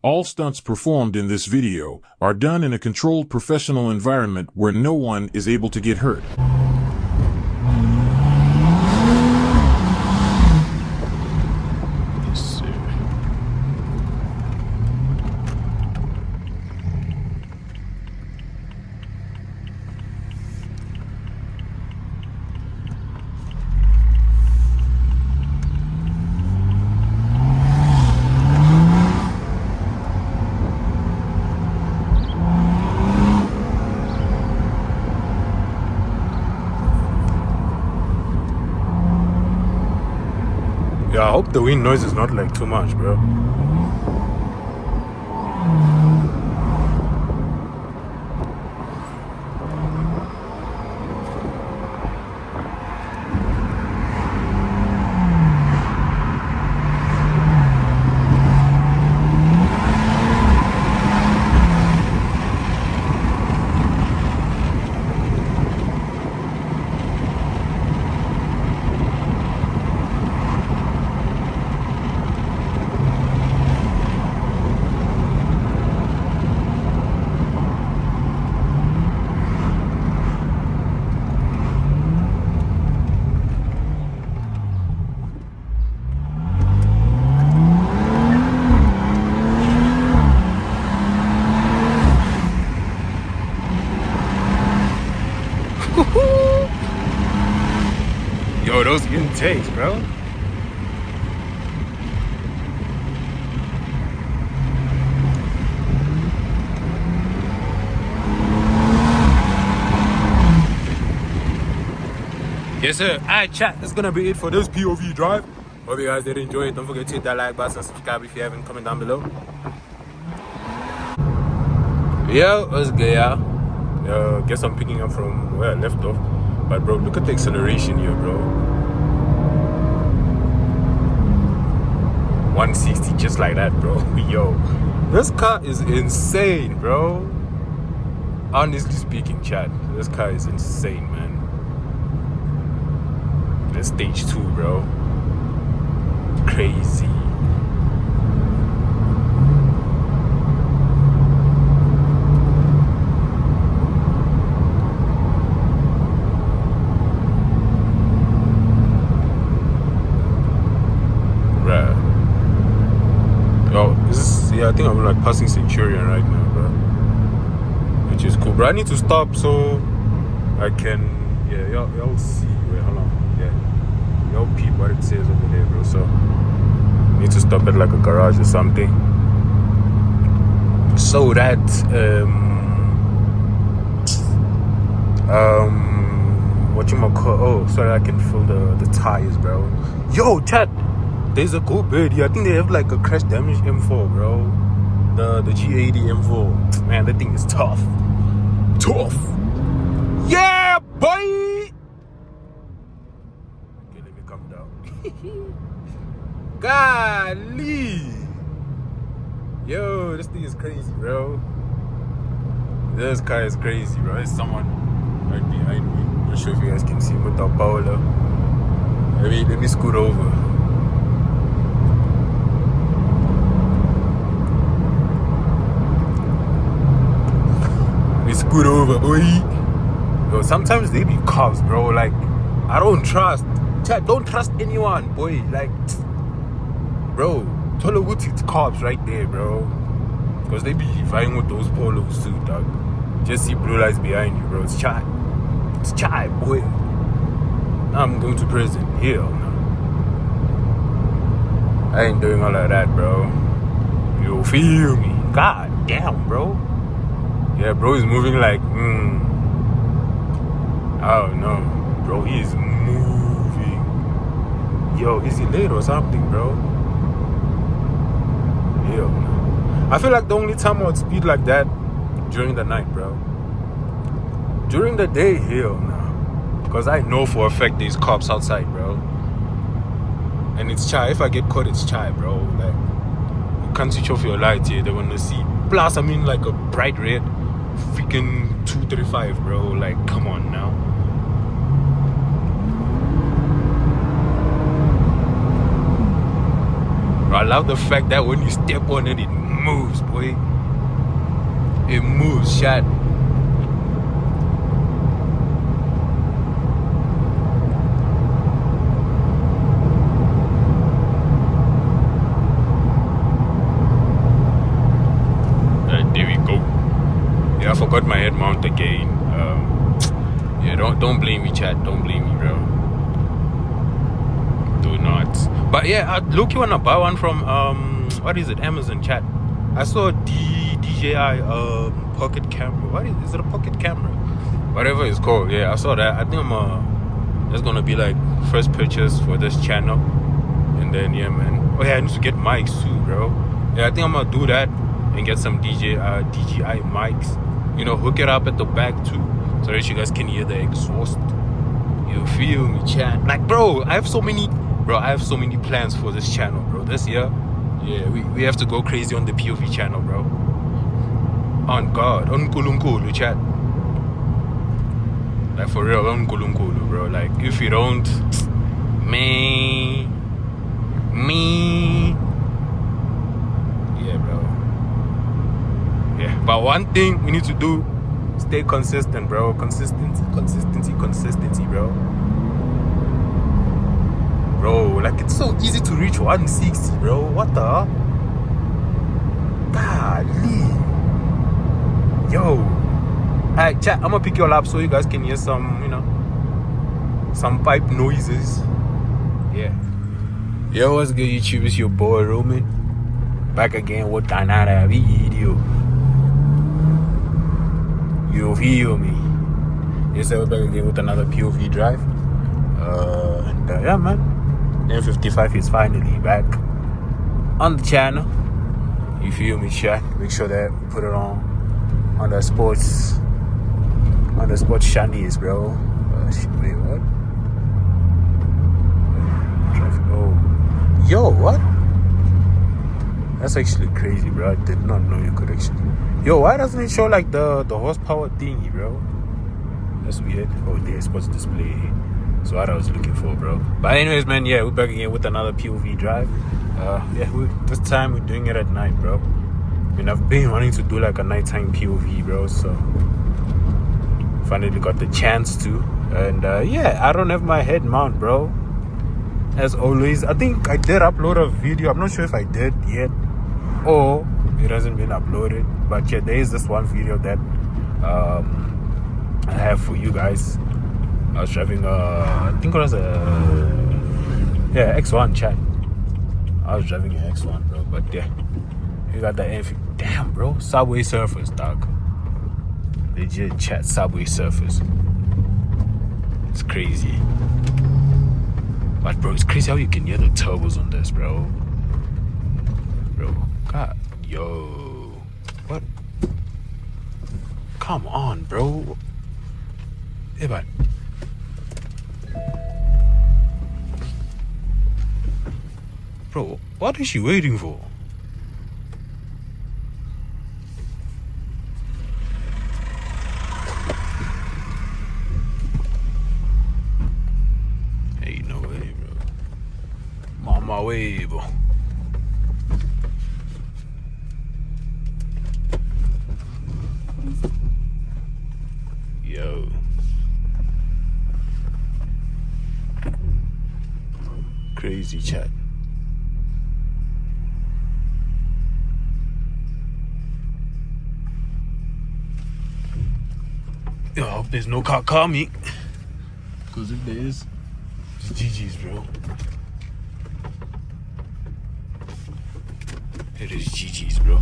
All stunts performed in this video are done in a controlled professional environment where no one is able to get hurt. Yeah, I hope the wind noise is not like too much, bro. Yo, those intakes, bro. Yes, sir. Alright, chat. That's gonna be it for this POV drive. Hope you guys did enjoy it. Don't forget to hit that like button and subscribe if you haven't. Comment down below. Yo, what's good, y'all? Guess I'm picking up from where I left off. But bro, look at the acceleration here, bro. 160 just like that, bro. Yo, this car is insane, bro. Honestly speaking, chat, this car is insane, man. That's stage 2, bro. Crazy. Yo, yeah, I think I'm like passing Centurion right now, bro. Which is cool, bro. I need to stop so I can, yeah, y'all see. Wait, hold on. Yeah, y'all peep what it says over there, bro. So I need to stop at like a garage or something, so that what you might call, oh, so that I can fill the tires, bro. Yo, chat. There's a cool bird here. I think they have like a crash damage M4, bro. The G80 M4. Man, that thing is tough. Tough. Yeah, boy. Okay, let me come down. Golly. Yo, this thing is crazy, bro. This car is crazy, bro. There's someone right behind me. I'm not sure if you guys can see with the Paolo. Let me scoot over. Scoot over, boy. Yo, sometimes they be cops, bro. Like, I don't trust. Chat, don't trust anyone, boy. Like, bro, Tolowood, it's cops right there, bro. Because they be vying with those polos too, dog. Just see blue lights behind you, bro. It's chat. It's chat, boy. Now I'm going to prison. Hell no. I ain't doing all of that, bro. You feel me? God damn, bro. Yeah, bro is moving like, I don't know. Bro, he is moving. Yo, is he late or something, bro? Yo, I feel like the only time I would speed like that during the night, bro. During the day, hell no. Because I know for a fact there's cops outside, bro. And it's chai. If I get caught, it's chai, bro. Like, you can't switch off your lights here. They want to see. Plus, I mean, like a bright red. Freaking 235, bro. Like, come on now. Bro, I love the fact that when you step on it, it moves, boy. It moves, chat. There we go. Yeah, I forgot my head mount again. Yeah, don't blame me, chat. Don't blame me, bro. Do not. But yeah, look, you wanna buy one from what is it? Amazon, chat. I saw a DJI pocket camera. What is it? A pocket camera? Whatever it's called. Yeah, I saw that. I think that's gonna be like first purchase for this channel. And then yeah, man. Oh yeah, I need to get mics too, bro. Yeah, I think I'm gonna do that and get some DJI mics. You know, hook it up at the back too, so that you guys can hear the exhaust. You feel me, chat? Like, bro, I have so many plans for this channel, bro. This year, yeah, we have to go crazy on the POV channel, bro. On God, on Kulunkulu, chat. Like, for real, on Kulunkulu, bro. Like, if you don't, me. Yeah, bro. Yeah, but one thing we need to do, stay consistent, bro. Consistency, bro. Bro, like, it's so easy to reach 160, bro. What the? Golly. Yo. Alright, chat, I'm gonna pick you all up so you guys can hear some, you know, some pipe noises. Yeah. Yo, what's good, YouTube? It's your boy Roman. Back again with another video. You feel me? Yes, we're back again with another POV drive. Yeah, man. M55 is finally back on the channel. You feel me, chat? Make sure that we put it on the sports shandies, bro. Wait, what? Traffic. Oh, yo, what? That's actually crazy, bro. I did not know you could actually. Yo, why doesn't it show like the horsepower thingy, bro? That's weird. Oh, there's sports display. So what I was looking for, bro. But anyways, man, yeah, we're back again with another POV drive. Yeah, this time we're doing it at night, bro. I mean, I've been wanting to do like a nighttime POV, bro. So finally got the chance to. And yeah, I don't have my head mount, bro. As always, I think I did upload a video. I'm not sure if I did yet, or it hasn't been uploaded. But yeah, there is this one video that I have for you guys. I was driving I think it was X1, chat. I was driving an X1, bro. But yeah, you got the M50. Damn, bro, Subway Surfers, dog. Legit, chat, Subway Surfers. It's crazy. But bro, it's crazy how you can hear the turbos on this, bro. Bro, God, yo, what? Come on, bro. Hey, man. Bro, what is she waiting for? Hey, no way, bro. I'm on my way, bro. Yo. Crazy, chat. Yo, I hope there's no car coming. Because if there is, it's GG's, bro. It is GG's, bro.